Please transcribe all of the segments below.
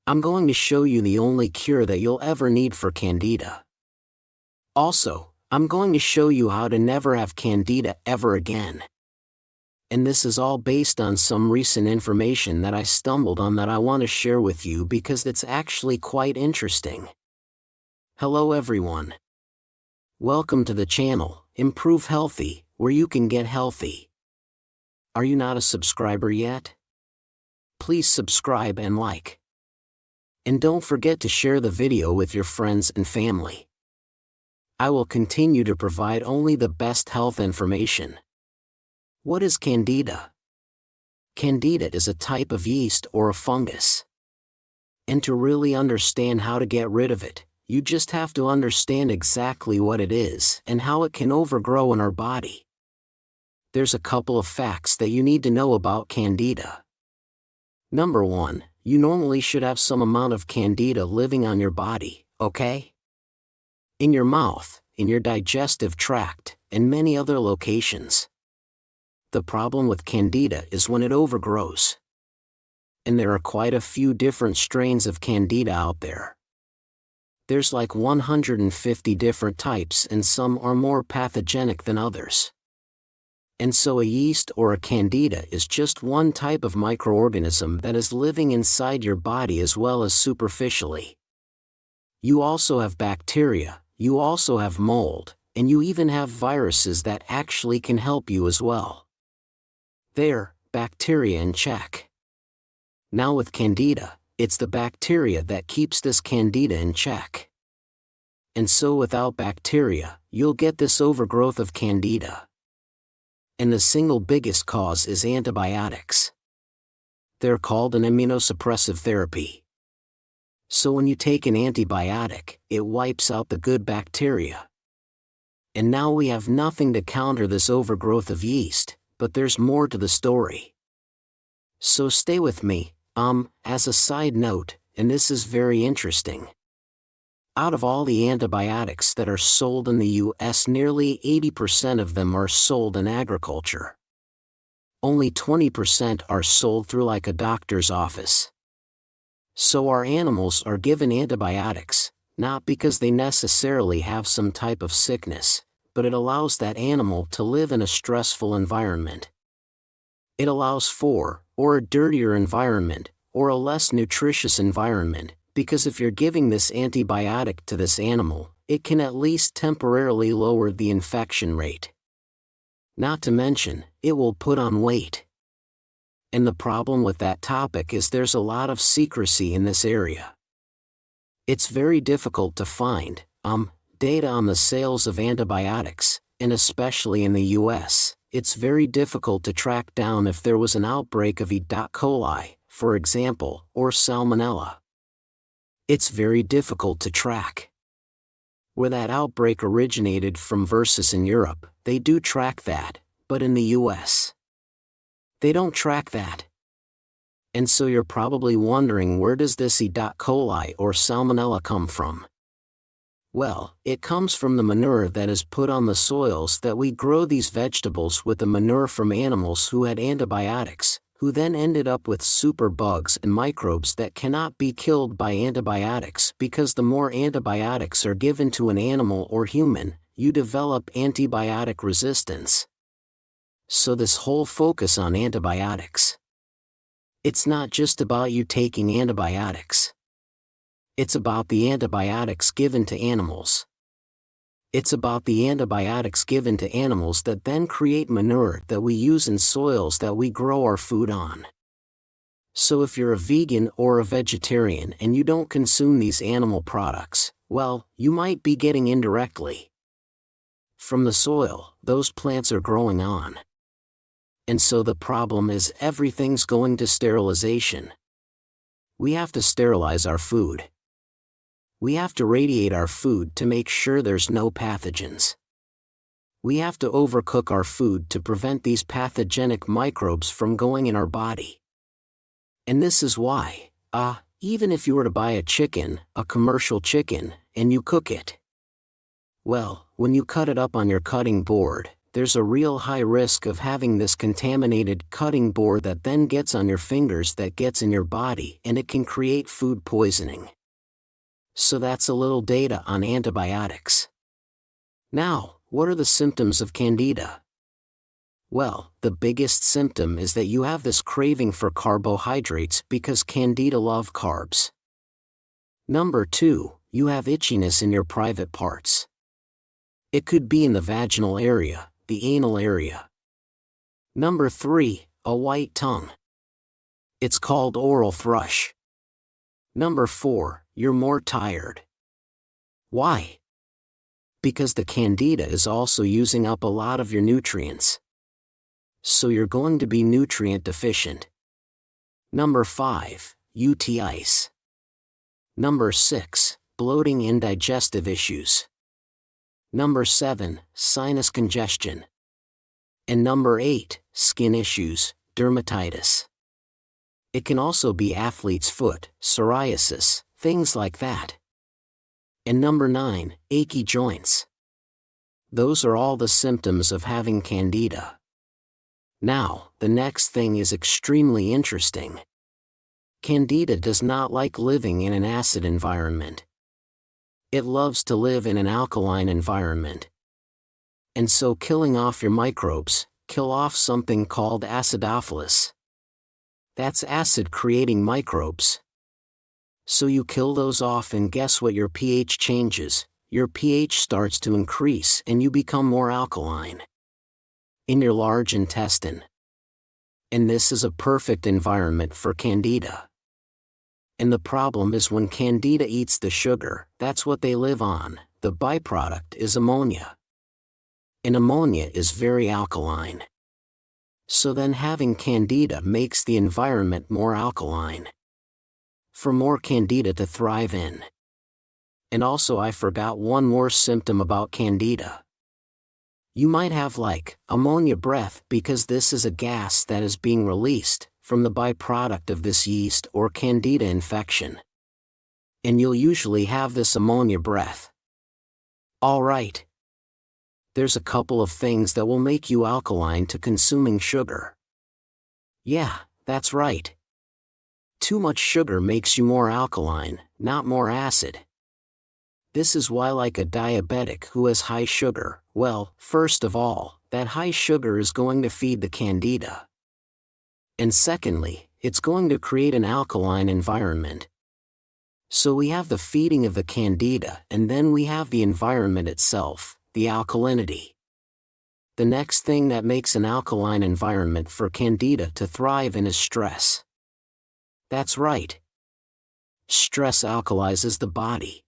I'm going to show you the only cure that you'll ever need for Candida. Also, I'm going to show you how to never have Candida ever again. And this is all based on some recent information that I stumbled on that I want to share with you because it's actually quite interesting. Hello everyone. Welcome to the channel, Improve Healthy, where you can get healthy. Are you not a subscriber yet? Please subscribe and like. And don't forget to share the video with your friends and family. I will continue to provide only the best health information. What is Candida? Candida is a type of yeast or a fungus. And to really understand how to get rid of it, you just have to understand exactly what it is and how it can overgrow in our body. There's a couple of facts that you need to know about Candida. Number 1, you normally should have some amount of Candida living on your body, okay? In your mouth, in your digestive tract, and many other locations. The problem with Candida is when it overgrows. And there are quite a few different strains of Candida out there. There's like 150 different types and some are more pathogenic than others. And so a yeast or a Candida is just one type of microorganism that is living inside your body as well as superficially. You also have bacteria, you also have mold, and you even have viruses that actually can help you as well. There, bacteria in check. Now with Candida, it's the bacteria that keeps this Candida in check. And so without bacteria, you'll get this overgrowth of Candida. And the single biggest cause is antibiotics. They're called an immunosuppressive therapy. So when you take an antibiotic, it wipes out the good bacteria. And now we have nothing to counter this overgrowth of yeast, but there's more to the story. So stay with me, as a side note, and this is very interesting. Out of all the antibiotics that are sold in the US, nearly 80% of them are sold in agriculture. Only 20% are sold through like a doctor's office. So our animals are given antibiotics, not because they necessarily have some type of sickness, but it allows that animal to live in a stressful environment. It allows for, or a dirtier environment, or a less nutritious environment, because if you're giving this antibiotic to this animal, it can at least temporarily lower the infection rate. Not to mention, it will put on weight. And the problem with that topic is there's a lot of secrecy in this area. It's very difficult to find, data on the sales of antibiotics, and especially in the US, it's very difficult to track down if there was an outbreak of E. coli, for example, or Salmonella. It's very difficult to track. Where that outbreak originated from versus in Europe, they do track that, but in the US, they don't track that. And so you're probably wondering, where does this E. coli or Salmonella come from? Well, it comes from the manure that is put on the soils that we grow these vegetables with, the manure from animals who had antibiotics, who then ended up with super bugs and microbes that cannot be killed by antibiotics, because the more antibiotics are given to an animal or human, you develop antibiotic resistance. So this whole focus on antibiotics. It's not just about you taking antibiotics. It's about the antibiotics given to animals. It's about the antibiotics given to animals that then create manure that we use in soils that we grow our food on. So if you're a vegan or a vegetarian and you don't consume these animal products, well, you might be getting indirectly from the soil those plants are growing on. And so the problem is everything's going to sterilization. We have to sterilize our food. We have to radiate our food to make sure there's no pathogens. We have to overcook our food to prevent these pathogenic microbes from going in our body. And this is why, even if you were to buy a chicken, a commercial chicken, and you cook it, well, when you cut it up on your cutting board, there's a real high risk of having this contaminated cutting board that then gets on your fingers, that gets in your body, and it can create food poisoning. So that's a little data on antibiotics. Now, what are the symptoms of Candida? Well, the biggest symptom is that you have this craving for carbohydrates because Candida love carbs. Number 2, you have itchiness in your private parts. It could be in the vaginal area, the anal area. Number 3, a white tongue. It's called oral thrush. Number 4, you're more tired. Why? Because the Candida is also using up a lot of your nutrients. So you're going to be nutrient deficient. Number 5, UTIs. Number 6, bloating and digestive issues. Number 7, sinus congestion. And number 8, skin issues, dermatitis. It can also be athlete's foot, psoriasis, things like that. And number 9, achy joints. Those are all the symptoms of having Candida. Now, the next thing is extremely interesting. Candida does not like living in an acid environment. It loves to live in an alkaline environment. And so killing off your microbes, kill off something called acidophilus. That's acid-creating microbes. So you kill those off, and guess what? Your pH changes, your pH starts to increase, and you become more alkaline in your large intestine. And this is a perfect environment for Candida. And the problem is when Candida eats the sugar, that's what they live on, the byproduct is ammonia. And ammonia is very alkaline. So then having Candida makes the environment more alkaline, for more Candida to thrive in. And also, I forgot one more symptom about Candida. You might have ammonia breath, because this is a gas that is being released from the byproduct of this yeast or Candida infection. And you'll usually have this ammonia breath. Alright. There's a couple of things that will make you alkaline to consuming sugar. Yeah, that's right. Too much sugar makes you more alkaline, not more acid. This is why, like a diabetic who has high sugar, well, first of all, that high sugar is going to feed the Candida. And secondly, it's going to create an alkaline environment. So we have the feeding of the Candida, and then we have the environment itself, the alkalinity. The next thing that makes an alkaline environment for Candida to thrive in is stress. That's right. Stress alkalizes the body.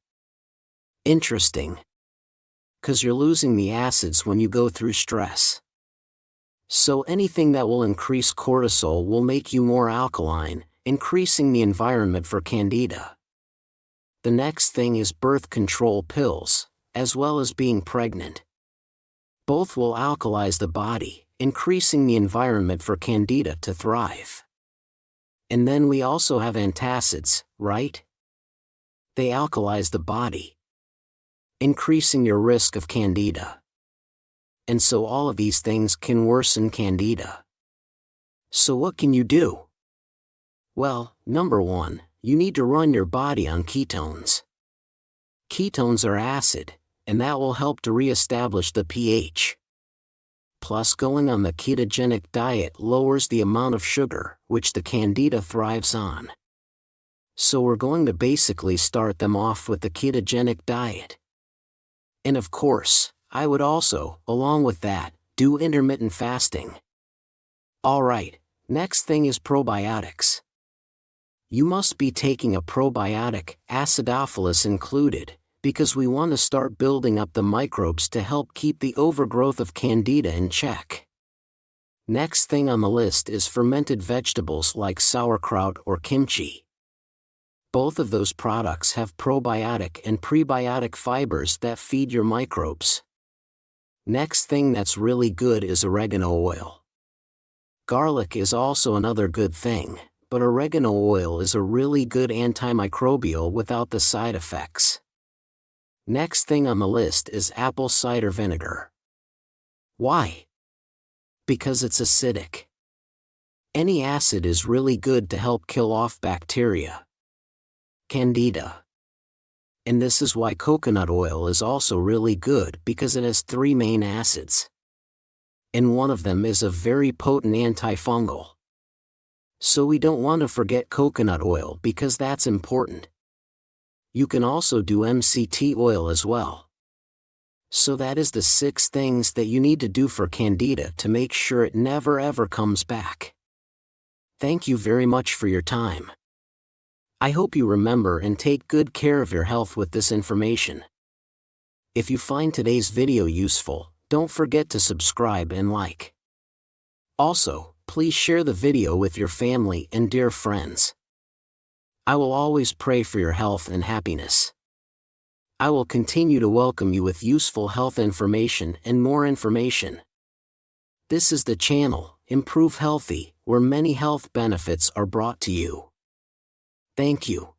Interesting. 'Cause you're losing the acids when you go through stress. So anything that will increase cortisol will make you more alkaline, increasing the environment for Candida. The next thing is birth control pills, as well as being pregnant. Both will alkalize the body, increasing the environment for Candida to thrive. And then we also have antacids, right? They alkalize the body, increasing your risk of Candida. And so all of these things can worsen Candida. So what can you do? Well, number 1, you need to run your body on ketones. Ketones are acid, and that will help to re-establish the pH. Plus, going on the ketogenic diet lowers the amount of sugar, which the Candida thrives on. So we're going to basically start them off with the ketogenic diet. And of course, I would also, along with that, do intermittent fasting. Alright, next thing is probiotics. You must be taking a probiotic, acidophilus included, because we want to start building up the microbes to help keep the overgrowth of Candida in check. Next thing on the list is fermented vegetables like sauerkraut or kimchi. Both of those products have probiotic and prebiotic fibers that feed your microbes. Next thing that's really good is oregano oil. Garlic is also another good thing, but oregano oil is a really good antimicrobial without the side effects. Next thing on the list is apple cider vinegar. Why? Because it's acidic. Any acid is really good to help kill off bacteria. Candida. And this is why coconut oil is also really good, because it has 3 main acids. And one of them is a very potent antifungal. So we don't want to forget coconut oil because that's important. You can also do MCT oil as well. So that is the 6 things that you need to do for Candida to make sure it never ever comes back. Thank you very much for your time. I hope you remember and take good care of your health with this information. If you find today's video useful, don't forget to subscribe and like. Also, please share the video with your family and dear friends. I will always pray for your health and happiness. I will continue to welcome you with useful health information and more information. This is the channel, Improve Healthy, where many health benefits are brought to you. Thank you.